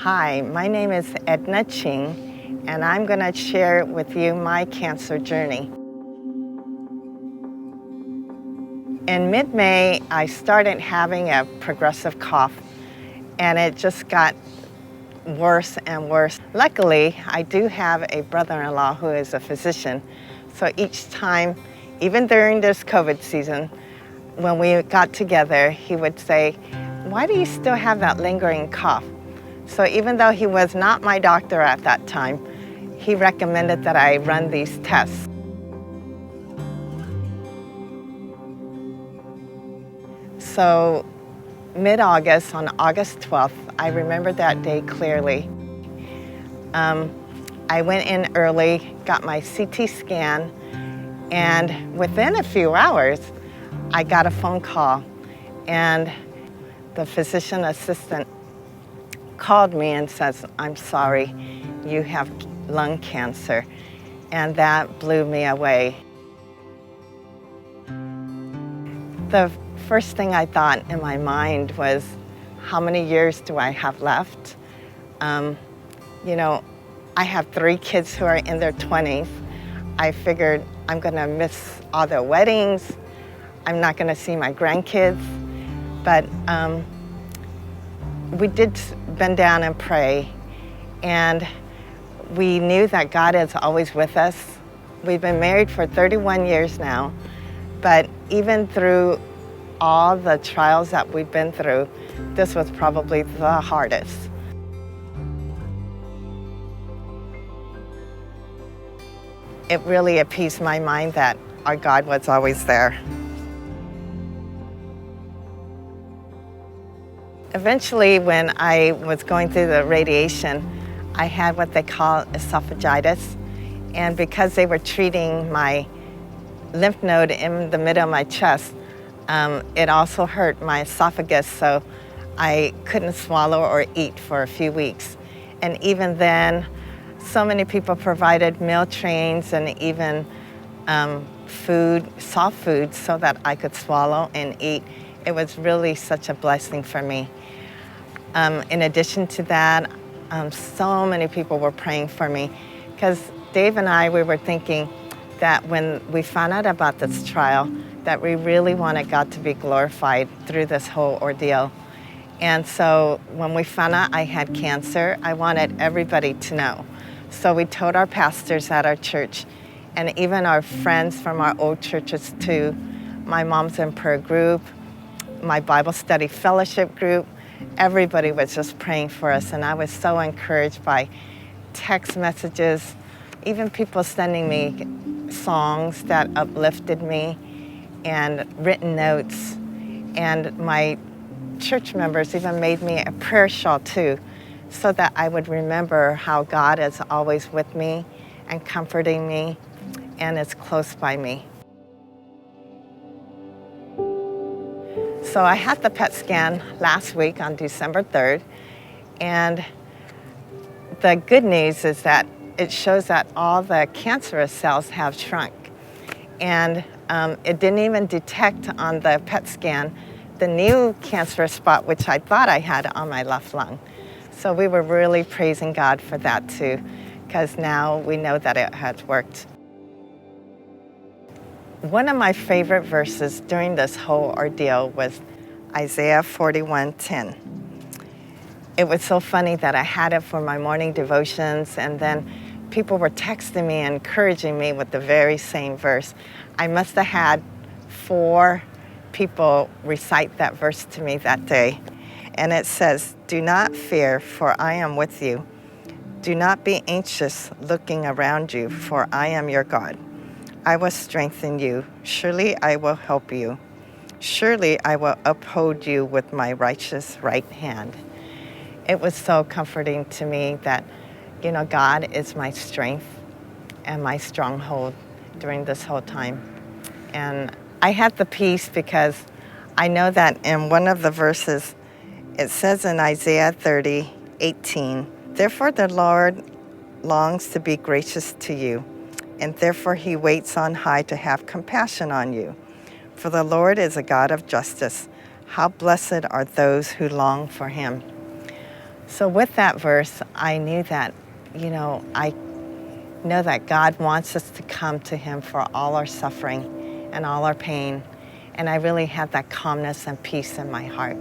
Hi, my name is Edna Ching, and I'm going to share with you my cancer journey. In mid-May, I started having a progressive cough, and it just got worse and worse. Luckily, I do have a brother-in-law who is a physician, so each time, even during this COVID season, when we got together, he would say, "Why do you still have that lingering cough?" So even though he was not my doctor at that time, he recommended that I run these tests. So mid-August, on August 12th, I remember that day clearly. I went in early, got my CT scan, and within a few hours, I got a phone call, and the physician assistant called me and says, "I'm sorry, you have lung cancer." And that blew me away. The first thing I thought in my mind was, how many years do I have left? I have 3 kids who are in their 20s. I figured I'm gonna miss all their weddings. I'm not gonna see my grandkids. But we did bend down and pray, and we knew that God is always with us. We've been married for 31 years now, but even through all the trials that we've been through, this was probably the hardest. It really appeased my mind that our God was always there. Eventually, when I was going through the radiation, I had what they call esophagitis. And because they were treating my lymph node in the middle of my chest, it also hurt my esophagus, so I couldn't swallow or eat for a few weeks. And even then, so many people provided meal trains and even food, soft food, so that I could swallow and eat. It was really such a blessing for me. In addition to that, so many people were praying for me, because Dave and I, we were thinking that when we found out about this trial, that we really wanted God to be glorified through this whole ordeal. And so when we found out I had cancer, I wanted everybody to know. So we told our pastors at our church, and even our friends from our old churches too, my Moms in Prayer group, my Bible study fellowship group. Everybody was just praying for us, and I was so encouraged by text messages, even people sending me songs that uplifted me, and written notes. And my church members even made me a prayer shawl too, so that I would remember how God is always with me and comforting me and is close by me. So I had the PET scan last week on December 3rd, and the good news is that it shows that all the cancerous cells have shrunk, and it didn't even detect on the PET scan the new cancerous spot, which I thought I had on my left lung. So we were really praising God for that too, because now we know that it has worked. One of my favorite verses during this whole ordeal was Isaiah 41:10. It was so funny that I had it for my morning devotions, and then people were texting me and encouraging me with the very same verse. I must have had 4 people recite that verse to me that day. And it says, "Do not fear, for I am with you. Do not be anxious looking around you, for I am your God. I will strengthen you. Surely I will help you. Surely I will uphold you with my righteous right hand." It was so comforting to me that, God is my strength and my stronghold during this whole time. And I had the peace because I know that in one of the verses, it says in Isaiah 30:18, "Therefore the Lord longs to be gracious to you, and therefore he waits on high to have compassion on you. For the Lord is a God of justice. How blessed are those who long for him." So with that verse, I knew that, I know that God wants us to come to Him for all our suffering and all our pain. And I really had that calmness and peace in my heart.